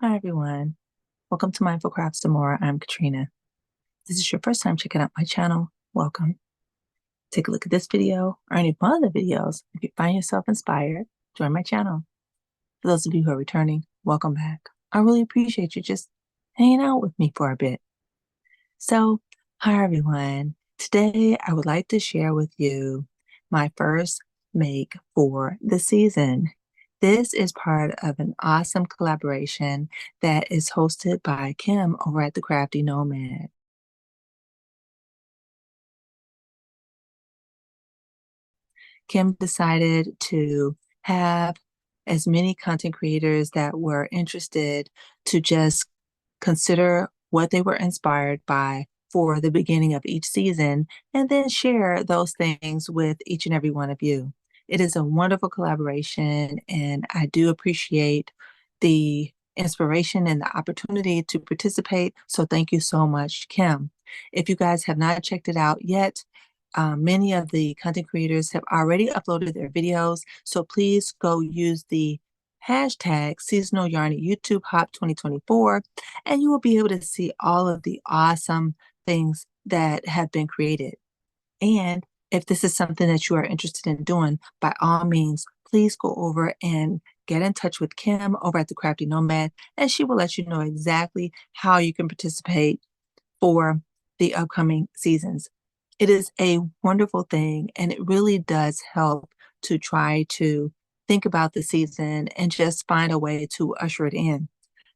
Hi everyone. Welcome to Mindful Crafts and More. I'm Katrina. If this is your first time checking out my channel, welcome. Take a look at this video or any of my other videos. If you find yourself inspired, join my channel. For those of you who are returning, welcome back. I really appreciate you just hanging out with me for a bit. So, hi everyone. Today I would like to share with you my first make for the season. This is part of an awesome collaboration that is hosted by Kim over at the Crafty Nomad. Kim decided to have as many content creators that were interested to just consider what they were inspired by for the beginning of each season and then share those things with each and every one of you. It is a wonderful collaboration, and I do appreciate the inspiration and the opportunity to participate. So thank you so much, Kim. If you guys have not checked it out yet, many of the content creators have already uploaded their videos, so please go use the hashtag Seasonal Yarny YouTube Hop 2024, and you will be able to see all of the awesome things that have been created. And if this is something that you are interested in doing, by all means, please go over and get in touch with Kim over at the Crafty Nomad, and she will let you know exactly how you can participate for the upcoming seasons. It is a wonderful thing, and it really does help to try to think about the season and just find a way to usher it in.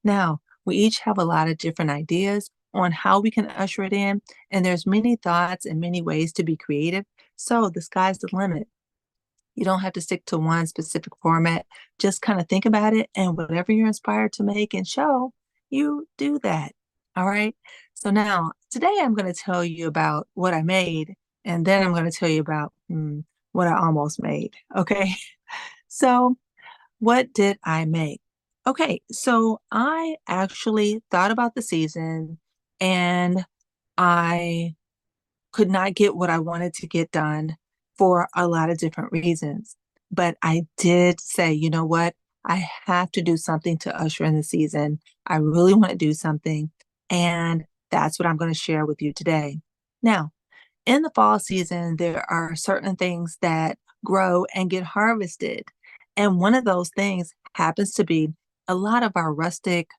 Now, we each have a lot of different ideas on how we can usher it in, and there's many thoughts and many ways to be creative. So the sky's the limit. You don't have to stick to one specific format. Just kind of think about it, and whatever you're inspired to make and show, you do that. All right. So now, today I'm going to tell you about what I made, and then I'm going to tell you about what I almost made. Okay. So, what did I make? Okay. So, I actually thought about the season, and I could not get what I wanted to get done for a lot of different reasons. But I did say, you know what? I have to do something to usher in the season. I really want to do something. And that's what I'm going to share with you today. Now, in the fall season, there are certain things that grow and get harvested. And one of those things happens to be a lot of our rustic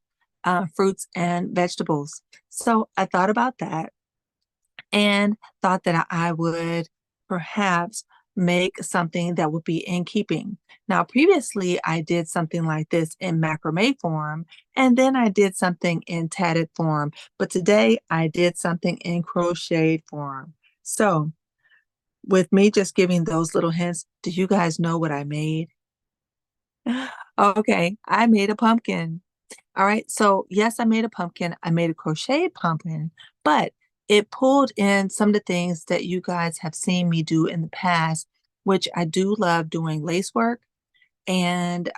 fruits and vegetables. So I thought about that and thought that I would perhaps make something that would be in keeping. Now, previously, I did something like this in macrame form, and then I did something in tatted form, but today I did something in crocheted form. So, with me just giving those little hints, do you guys know what I made? Okay, I made a pumpkin. All right. So yes, I made a pumpkin. I made a crocheted pumpkin, but it pulled in some of the things that you guys have seen me do in the past, which I do love doing lace work, and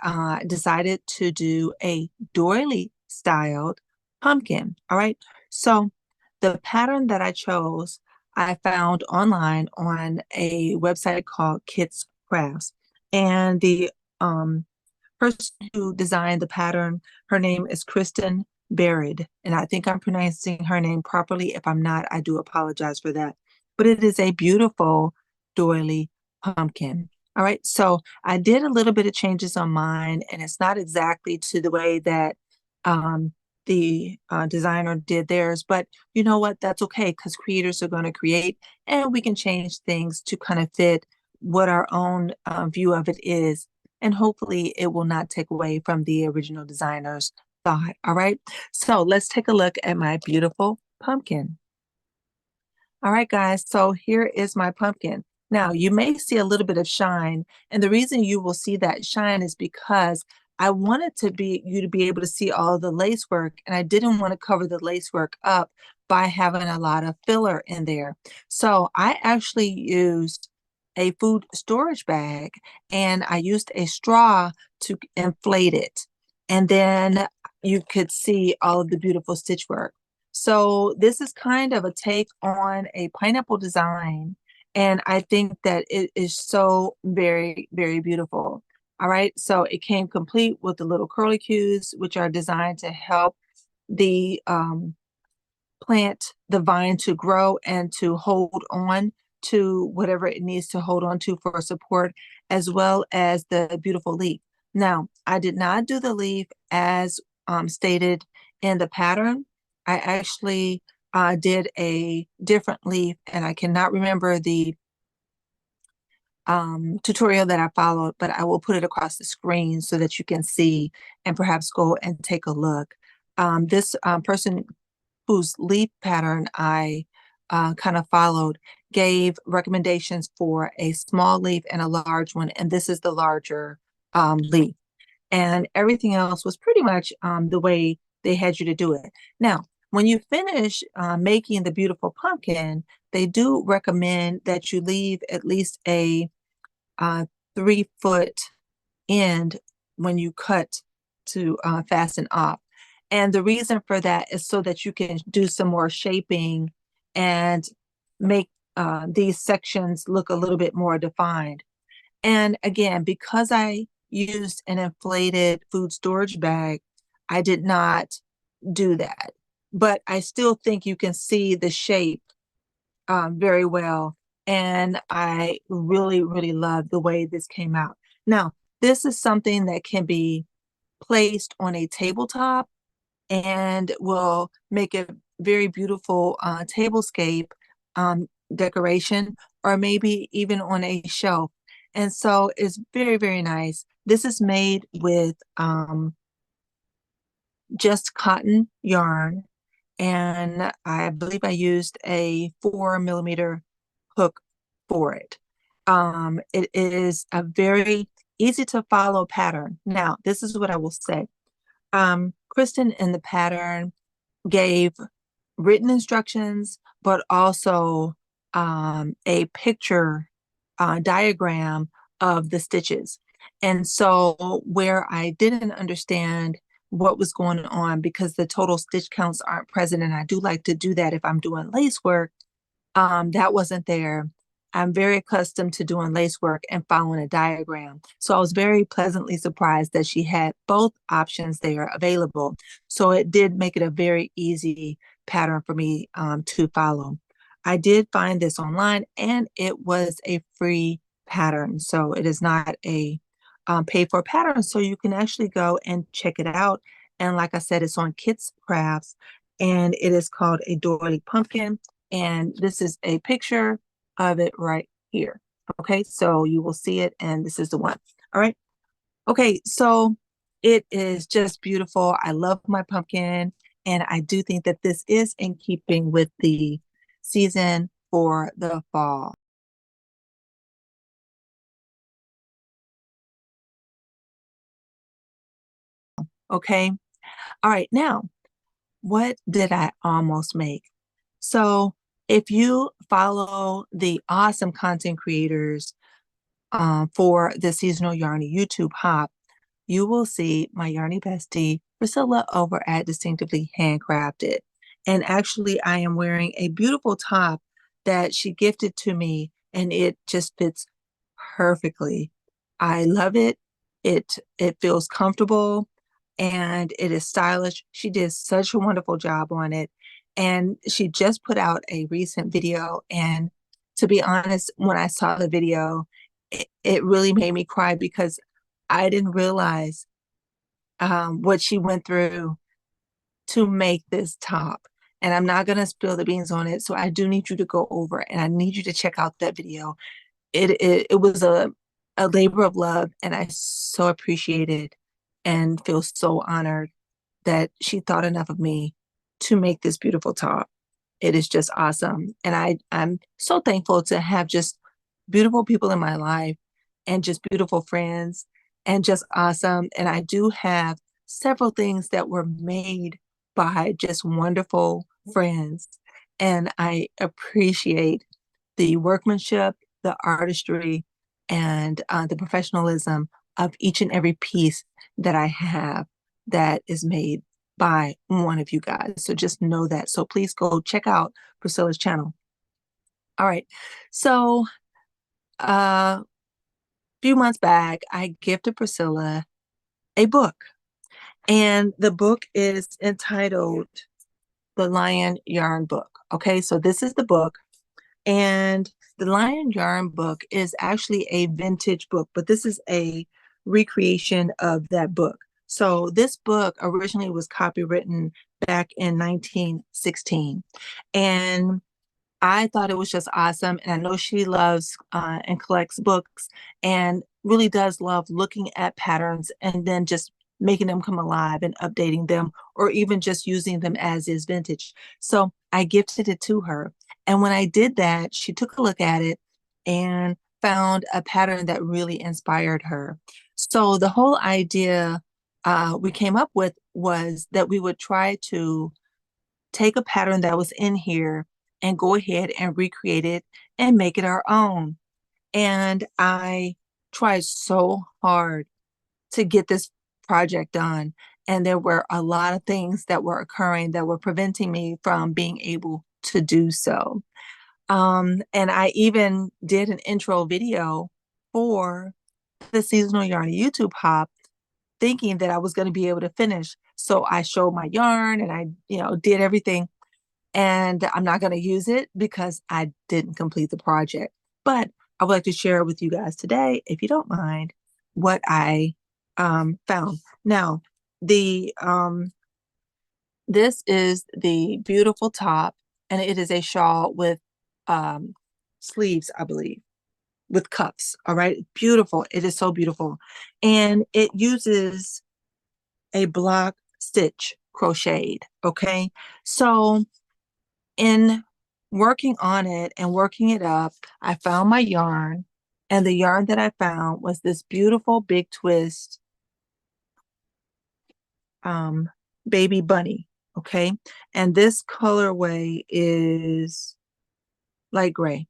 decided to do a doily styled pumpkin. All right. So the pattern that I chose, I found online on a website called Kits Crafts. And the person who designed the pattern, her name is Kristen Barrett, and I think I'm pronouncing her name properly. If I'm not, I do apologize for that. But it is a beautiful doily pumpkin. All right, so I did a little bit of changes on mine, and it's not exactly to the way that the designer did theirs, but you know what? That's okay because creators are going to create, and we can change things to kind of fit what our own view of it is, and hopefully it will not take away from the original designer's thought. All right, so let's take a look at my beautiful pumpkin. All right, guys, so here is my pumpkin. Now, you may see a little bit of shine, and the reason you will see that shine is because I wanted you to be able to see all the lace work, and I didn't want to cover the lace work up by having a lot of filler in there. So I actually used a food storage bag, and I used a straw to inflate it. And then you could see all of the beautiful stitch work. So this is kind of a take on a pineapple design, and I think that it is so very, very beautiful. All right, so it came complete with the little curly cues, which are designed to help the plant, the vine to grow and to hold on to whatever it needs to hold on to for support, as well as the beautiful leaf. Now, I did not do the leaf as stated in the pattern. I actually did a different leaf, and I cannot remember the tutorial that I followed, but I will put it across the screen so that you can see and perhaps go and take a look. This person whose leaf pattern I kind of followed gave recommendations for a small leaf and a large one, and this is the larger leaf. And everything else was pretty much the way they had you to do it. Now, when you finish making the beautiful pumpkin, they do recommend that you leave at least a 3-foot end when you cut to fasten off. And the reason for that is so that you can do some more shaping and make these sections look a little bit more defined. And again, because I used an inflated food storage bag, I did not do that. But I still think you can see the shape very well. And I really, really love the way this came out. Now, this is something that can be placed on a tabletop and will make a very beautiful tablescape decoration, or maybe even on a shelf. And so it's very, very nice. This is made with just cotton yarn, and I believe I used a 4mm hook for it. It is a very easy to follow pattern. Now, this is what I will say. Kristen in the pattern gave written instructions, but also a picture diagram of the stitches. And so where I didn't understand what was going on, because the total stitch counts aren't present, and I do like to do that if I'm doing lace work, that wasn't there. I'm very accustomed to doing lace work and following a diagram. So I was very pleasantly surprised that she had both options there available. So it did make it a very easy pattern for me to follow. I did find this online, and it was a free pattern. So it is not a paid for pattern. So you can actually go and check it out. And like I said, it's on Kits Crafts, and it is called a Doily Pumpkinn. And this is a picture of it right here. Okay, so you will see it, and this is the one. All right. Okay, so it is just beautiful. I love my pumpkin, and I do think that this is in keeping with the season for the fall. Okay. All right. Now, what did I almost make? So if you follow the awesome content creators for the Seasonal Yarny YouTube hop, you will see my Yarny bestie, Pricilla, over at Distinctively Handcrafted. And actually, I am wearing a beautiful top that she gifted to me, and it just fits perfectly. I love it. It feels comfortable, and it is stylish. She did such a wonderful job on it. And she just put out a recent video. And to be honest, when I saw the video, it really made me cry, because I didn't realize what she went through to make this top. And I'm not going to spill the beans on it. So I do need you to go over, and I need you to check out that video. It was a labor of love, and I so appreciate it and feel so honored that she thought enough of me to make this beautiful top. It is just awesome. And I'm so thankful to have just beautiful people in my life, and just beautiful friends, and just awesome. And I do have several things that were made by just wonderful friends. And I appreciate the workmanship, the artistry, and the professionalism of each and every piece that I have that is made by one of you guys. So just know that. So please go check out Priscilla's channel. All right. So few months back, I gifted Pricilla a book, and the book is entitled The Lion Yarn Book. Okay, so this is the book, and the Lion Yarn book is actually a vintage book, but this is a recreation of that book. So this book originally was copywritten back in 1916, and I thought it was just awesome. And I know she loves and collects books and really does love looking at patterns and then just making them come alive and updating them, or even just using them as is vintage. So I gifted it to her. And when I did that, she took a look at it and found a pattern that really inspired her. So the whole idea we came up with was that we would try to take a pattern that was in here and go ahead and recreate it and make it our own. And I tried so hard to get this project done. And there were a lot of things that were occurring that were preventing me from being able to do so. And I even did an intro video for the Seasonal Yarny YouTube hop, thinking that I was going to be able to finish. So I showed my yarn and I, did everything. And I'm not going to use it because I didn't complete the project. But I would like to share with you guys today, if you don't mind, what I found. Now, the this is the beautiful top, and it is a shawl with sleeves, I believe, with cuffs. All right, beautiful. It is so beautiful, and it uses a block stitch crocheted. Okay, so in working on it and working it up, I found my yarn, and the yarn that I found was this beautiful big twist baby bunny. Okay, and this colorway is light gray.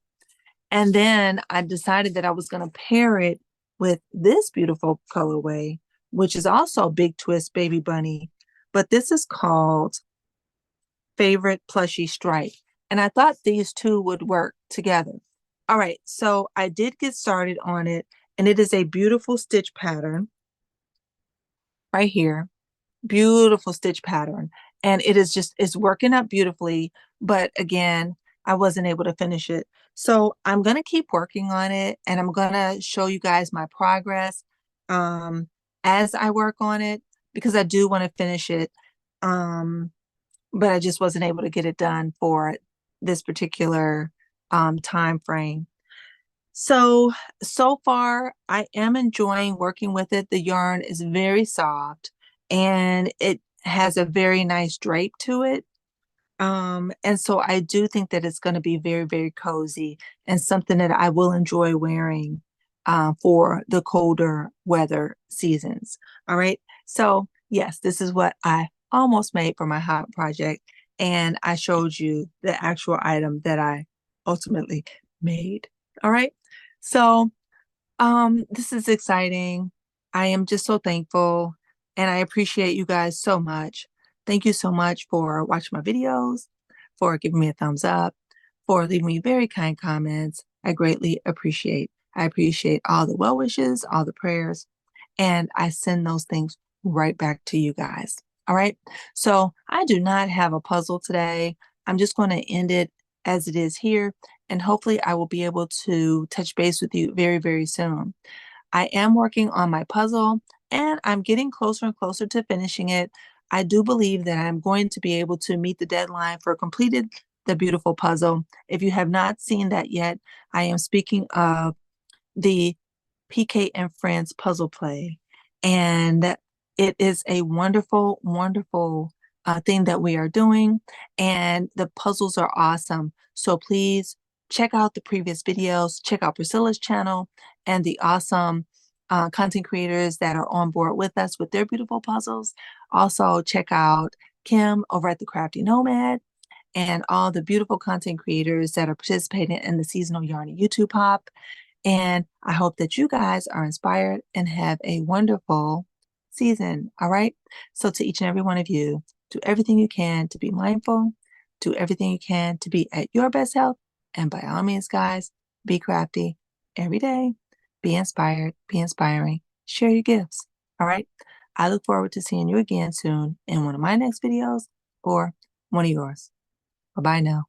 And then I decided that I was going to pair it with this beautiful colorway, which is also big twist baby bunny, but this is called Favorite Plushy Stripe. And I thought these two would work together. All right, so I did get started on it, and it is a beautiful stitch pattern right here. Beautiful stitch pattern. And it is just, it's working out beautifully. But again, I wasn't able to finish it. So I'm going to keep working on it, and I'm going to show you guys my progress as I work on it, because I do want to finish it. But I just wasn't able to get it done for this particular time frame. So far, I am enjoying working with it. The yarn is very soft, and it has a very nice drape to it. And so I do think that it's going to be very, very cozy and something that I will enjoy wearing for the colder weather seasons. All right. So yes, this is what I almost made for my hot project. And I showed you the actual item that I ultimately made. All right. So this is exciting. I am just so thankful, and I appreciate you guys so much. Thank you so much for watching my videos, for giving me a thumbs up, for leaving me very kind comments. I greatly appreciate. I appreciate all the well wishes, all the prayers, and I send those things right back to you guys. All right. So I do not have a puzzle today. I'm just going to end it as it is here, and hopefully I will be able to touch base with you very, very soon. I am working on my puzzle, and I'm getting closer and closer to finishing it. I do believe that I'm going to be able to meet the deadline for completed the beautiful puzzle. If you have not seen that yet, I am speaking of the PK and Friends puzzle play. And it is a wonderful, wonderful thing that we are doing. And the puzzles are awesome. So please check out the previous videos, check out Pricilla's channel and the awesome content creators that are on board with us with their beautiful puzzles. Also check out Kim over at the Crafty Nomad and all the beautiful content creators that are participating in the Seasonal Yarny YouTube Hop. And I hope that you guys are inspired and have a wonderful season. All right. So to each and every one of you, do everything you can to be mindful, do everything you can to be at your best health. And by all means, guys, be crafty every day. be inspired, be inspiring, share your gifts. All right. I look forward to seeing you again soon in one of my next videos or one of yours. Bye bye now.